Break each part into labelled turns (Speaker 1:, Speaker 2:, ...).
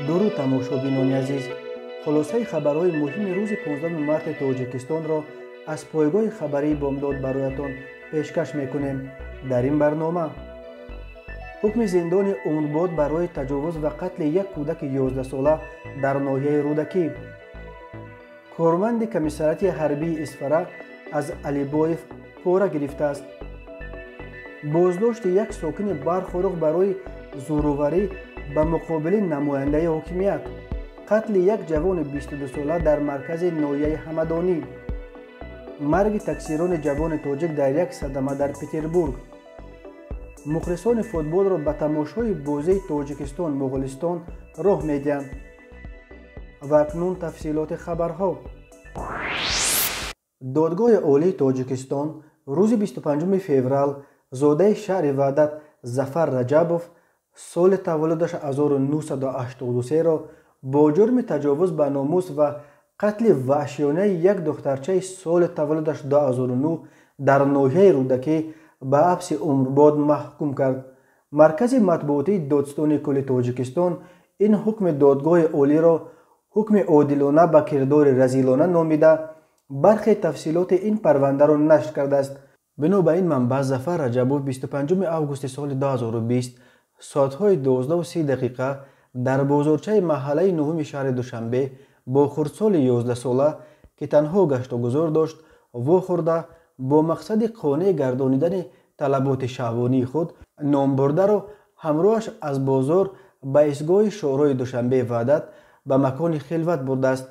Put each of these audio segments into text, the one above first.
Speaker 1: درود تماشابینان عزیز، خلاصه خبرهای مهم روز 15 مارت تاجیکستان را از پایگاه خبری بامداد برایتان پیشکش میکنیم. در این برنامه حکم زندان عمرباد برای تجاوز و قتل یک کودک 11 ساله در ناحیه رودکی، کارمند کمیساریات حربی اصفره از علیبایف پاره گرفته است، بازداشت یک ساکن برخورق برای زورآوری به مقابل نماینده حاکمیت، قتل یک جوان 22 ساله در مرکز ناحیه همدانی، مرگ تکثیران جوان تاجیک در یک صدمه در پتربورگ، مخلصان فوتبال را به تماشای بازی تاجیکستان مغولستان راه میدهند. و اکنون تفصیلات خبرها. دادگاه عالی تاجیکستان روز 25 فوریه زاده شهر وحدت ظفر رجبوف سال تولدش 1983 را با جرم تجاوز به ناموس و قتل وحشیانه یک دخترچه سال تولدش 2009 در ناحیه رودکی به حبس عمرباد محکوم کرد. مرکز مطبوعاتی دادستان کل تاجیکستان این حکم دادگاه عالی را حکم عادلانه به کردار رذیلانه نامیده برخی تفصیلات این پرونده را نشر کرده است. بنابراین منبع ظفر رجبوف 25 اوگوست سال 2020 ساعتهای 12:30 در بازارچه محله نهم شهر دوشنبه با خردسال 11 ساله که تنها گشت و گذار داشت واخورده با مقصد قانع گردانیدن طلبات شهوانی خود نام برده را همراهش از بازار به ایستگاه شورای دوشنبه وحدت به مکان خلوت برده است.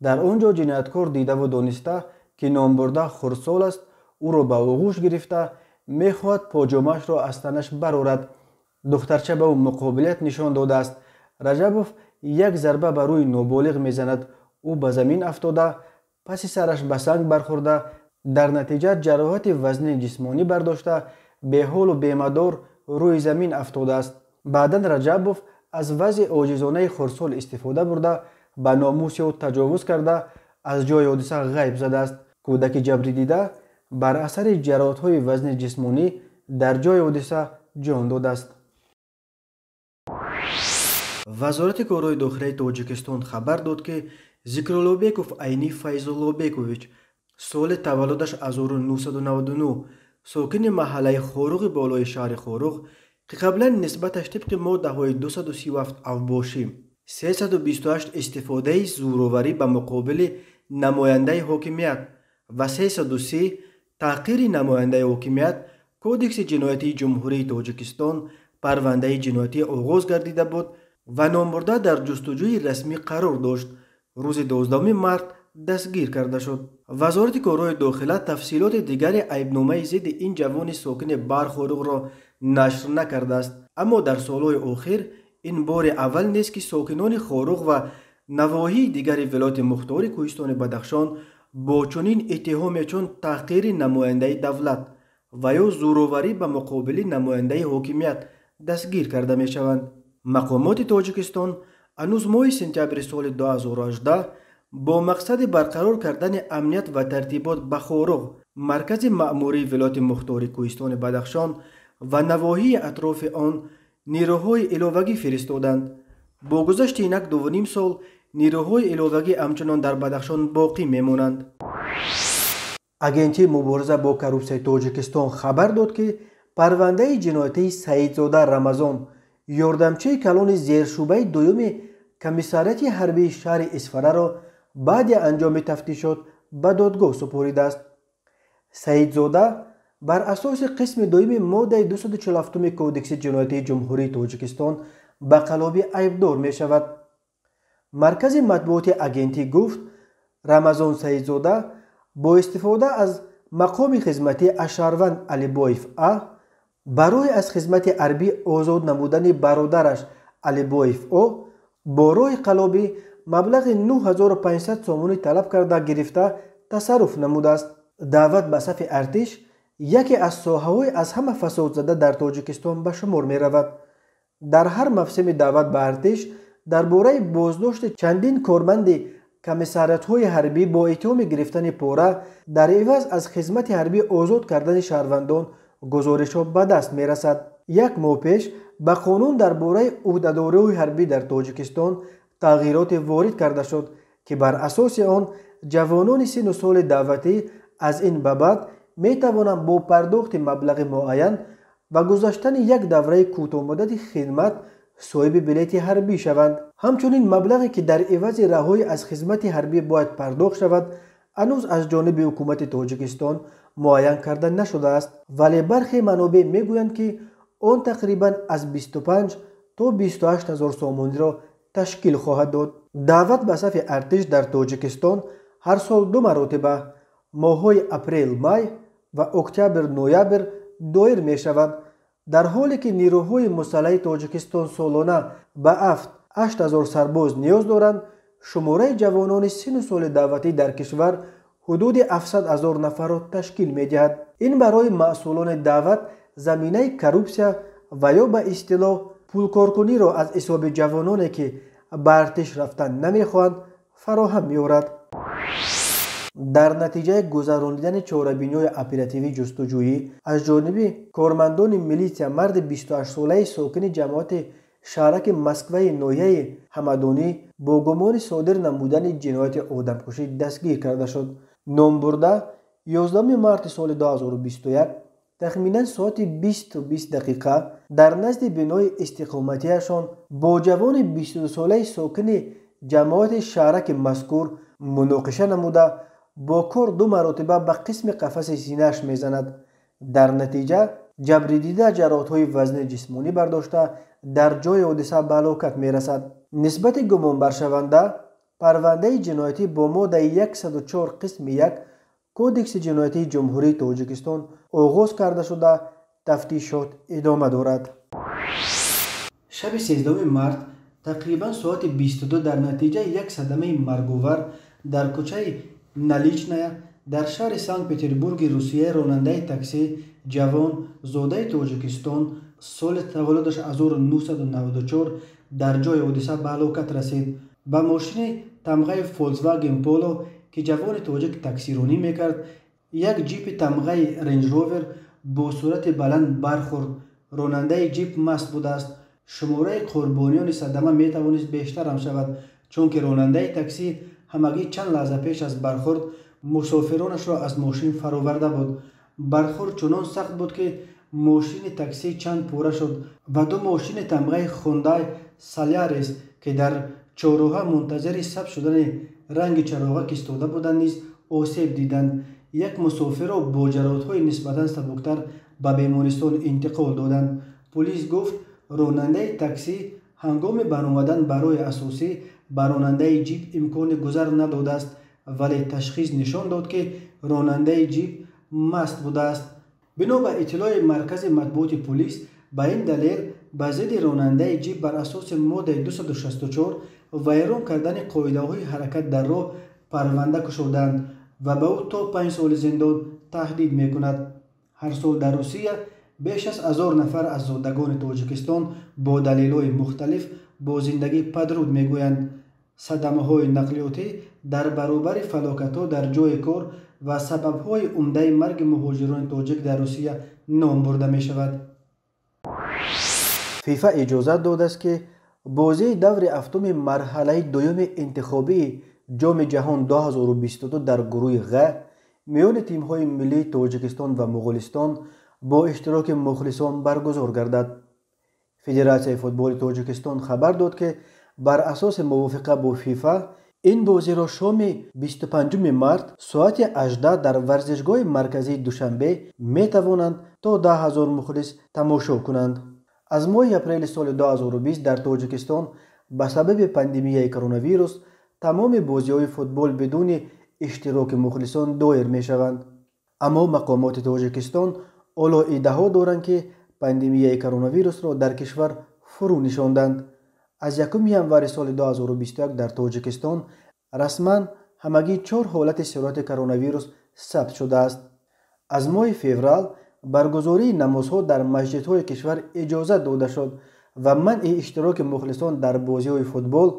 Speaker 1: در آنجا جنایتکار دیده و دانسته که نام برده خردسال است او را به آغوش گرفته میخواهد پاجامش را از تنش برآورد. دخترچه به او مقابلیت نشان داده است. رجبوف یک ضربه بر روی نابالغ میزند. او به زمین افتاده پس سرش به سنگ برخورده در نتیجه جراحت وزن جسمانی برداشته به حال و بیمدار روی زمین افتاده است. بعدا رجبوف از وضع عاجزانه خردسال استفاده برده به ناموس او تجاوز کرده از جای حادثه غیب زده است. کودک جبری دیده بر اثر جراحت‌های وزن جسمانی در جای حادثه جان داده است. وزارت کارهای داخلی تاجیکستان خبر داد که ذکرالله‌بیکوف عینی فیض‌الله‌بیکوویچ سال تولدش 1999 ساکن محله خوروغ بالای شهر خوروغ که قبلا نسبتش طبق ماده 237 اوباشی 328 استفاده زورآوری به مقابل نماینده حاکمیت و 303 تحقیر نماینده حاکمیت کودکس جنایتی جمهوری تاجیکستان پرونده جنایتی آغاز گردیده بود و نامبرده در جستجوی رسمی قرار داشت. روز 12 مارت دستگیر کرده شد. وزارت کارهای داخله تفصیلات دیگر عیبنامه ضد این جوان ساکن برخورق را نشر نکرده است، اما در سالهای اخیر این بار اول نیست که ساکنان خوروغ و نواحی دیگر ولایت مختار کوهستان بدخشان با چنین اتهام چون تحقیر نماینده دولت و یا زورآوری به مقابل نماینده حاکمیت دستگیر کرده می شوند. مقامات تاجیکستان هنوز ماه سپتامبر سال 2018 با مقصد برقرار کردن امنیت و ترتیبات به خوروغ مرکز مأموری ولایت مختار کوهستان بدخشان و نواحی اطراف آن نیروهای علاوگی فرستادند. با گذشت اینک 2.5 سال نیروهای علاوگی همچنان در بدخشان باقی میمانند. اگنتی مبارزه با کروپسیون تاجیکستان خبر داد که پرونده جنایتی سعیدزاده رمضان یاردمچه کلان زیرشعبه دوم کمیساریات حربی شهر اصفره را بعد انجام تفتیشات به دادگاه سپرده است. سعیدزاده بر اساس قسم دوم ماده 247 کودکس جنایتی جمهوری تاجیکستان به قلابی عیبدار می شود. مرکز مطبوعاتی اگنتی گفت رمضان سعیدزاده با استفاده از مقام خدمتی اشهروند علیبایف برای از خدمت حربی آزاد نمودن برادرش علیبایف با راه قلابی مبلغ 9500 سومونی طلب کرده گرفته تصرف نموده است. دعوت به صف ارتش یکی از ساحه‌های از همه فساد زده در تاجیکستان به شمار می رود. در هر موسم دعوت به ارتش درباره بازداشت چندین کارمند کمیساریات‌های حربی با اتهام گرفتن پاره در عوض از خدمت حربی آزاد کردن شهروندان گزارش‌ها به دست می رسد. یک ماه پیش به قانون درباره عهدهداری‌های حربی در تاجیکستان تغییرات وارد کرده شد که بر اساس آن جوانان سن و سال دعوتی از این به بعد می توانند با پرداخت مبلغ معین و گذاشتن یک دوره کوتاه مدت خدمت صاحب بلیط حربی شوند. همچنین مبلغی که در عوض رهایی از خدمت حربی باید پرداخت شود هنوز از جانب حکومت تاجیکستان معین کرده نشده است، ولی برخی منابع میگویند که آن تقریبا از 25 تا 28 هزار سامانی را تشکیل خواهد داد. دعوت به صف ارتش در تاجیکستان هر سال 2 مرتبه ماه‌های اپریل مای و اکتبر نوامبر دایر می شود، در حالی که نیروهای مسلح تاجیکستان سالانه به 7-8 هزار سرباز نیاز دارند. شماره جوانان سن و سال دعوتی در کشور حدود 700 هزار نفر را تشکیل می دهد. این برای مسئولان دعوت زمینه کروپسیا و یا به اصطلاح پولکارکنی را از حساب جوانانی که به ارتش رفتن نمیخواهند فراهم می‌آورد. در نتیجه گذرانیدن چاره‌بینی‌های اپراتیوی جستجویی از جانب کارمندان میلیشیا مرد 28 ساله ساکن جماعت شهرک مسکوی ناحیه همدانی با گمان صادر نمودن جنایت آدمکشی دستگیر کرده شد. نام برده 11 مارس سال 2021 تخمینا ساعت 20:20 در نزد بنای استقامتیشان با جوان 22 ساله ساکن جماعت شهرک مذکور مناقشه نموده با کار 2 مرتبه به قسم قفس سینه‌اش میزند. در نتیجه جبری دیده جراحت‌های وزن جسمانی برداشته در جای حادثه به هلاکت میرسد. نسبت گمان برشونده پرونده جنایتی با ماده 104 قسم 1 کودکس جنایتی جمهوری تاجیکستان آغاز کرده شده تفتیشات ادامه دارد. شب 13 مارس تقریبا ساعت 22 در نتیجه یک صدمه مرگاور در کوچه نالیچنایا در شهر سنت پترزبورگ روسیه راننده تاکسی جوان زاده تاجیکستان سال تولدش 1994 در جای حادثه به هلاکت رسید. به ماشین تمغه فولکسواگن پولو که جوان تاجیک تاکسیرانی میکرد یک جیپ تمغه رنج روور با سرعت بلند برخورد. راننده جیپ مست بوده است. شماره قربانیان صدمه میتوانست بیشتر هم شود چون که راننده تاکسی همگی چند لحظه پیش از برخورد مسافرانش را از ماشین فرآورده بود. برخورد چنان سخت بود که ماشین تاکسی چند پاره شد و 2 ماشین تمغه خوندای سالیاریس که در چهارراه منتظر ثبت شدن رنگ چراغک ایستاده بودند نیز آسیب دیدند. یک مسافر را با جراحت‌های نسبتاً سبکتر به بیمارستان انتقال دادند. پلیس گفت راننده تاکسی هنگام برآمدن برای اساسی به راننده جیپ امکان گذر نداده است، ولی تشخیص نشان داد که راننده جیپ مست بوده است. بنا به اطلاع مرکز مطبوعات پلیس به این دلیل به ضد راننده جیپ بر اساس ماده 264 ویران کردن قاعده‌های حرکت در راه پرونده گشودند و به او تا 5 سال زندان تهدید می‌کند. هر سال در روسیه بیش از 1000 نفر از زادگان تاجیکستان با دلایل مختلف با زندگی پدرود میگویند. صدمه‌های نقلیاتی در برابر فلاکت‌ها در جای کار و سبب‌های عمده مرگ مهاجران تاجیک در روسیه نام برده می‌شود. فیفا اجازه داده است که بازی دور هفتم مرحله دوم انتخابی جام جهان 2022 در گروه غ میان تیم‌های ملی تاجیکستان و مغولستان با اشتراک مخلصان برگزار گردد. فدراسیون فوتبال تاجیکستان خبر داد که بر اساس موافقه با فیفا این بازی را شام 25 مارس ساعت 18 در ورزشگاه مرکزی دوشنبه می توانند تا 10,000 مخلص تماشا کنند. از ماه اپریل سال 2020 در تاجیکستان به سبب پاندمی کرونا ویروس تمام بازی‌های فوتبال بدون اشتراک مخلصان دایر می شوند. اما مقامات تاجیکستان حالا ادعا دارند که پاندمی کرونا ویروس را در کشور فرو نشاندند. از 1 ژانویه سال 2021 در تاجیکستان رسما همگی 4 حالت سرایت کرونا ویروس ثبت شده است. از ماه فوریه برگزاری نمازها در مسجدهای کشور اجازه داده شد و منع اشتراک مخلصان در بازی‌های فوتبال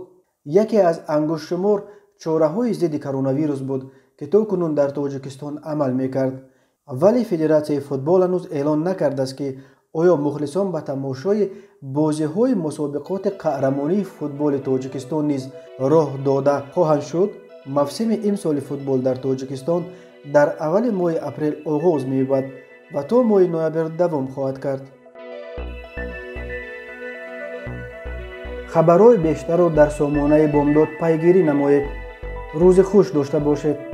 Speaker 1: یکی از انگشت شمار چاره‌های ضد کرونا ویروس بود که تاکنون در تاجیکستان عمل می‌کرد. ولی فدراسیون فوتبال هنوز اعلان نکرده است که оё мухлисон ба тамошои бозиҳои мусобиқоти қаҳрамонии футболи тоҷикистон низ роҳ дода хоҳанд шуд? мавсими имсоли футбол дар тоҷикистон дар аввали моҳи апрел оғоз меёбад ва то моҳи ноябр давом хоҳад кард. хабарҳои бештарро дар сомонаи бомдод пайгирӣ намоед. рӯзи хуш дошта бошед.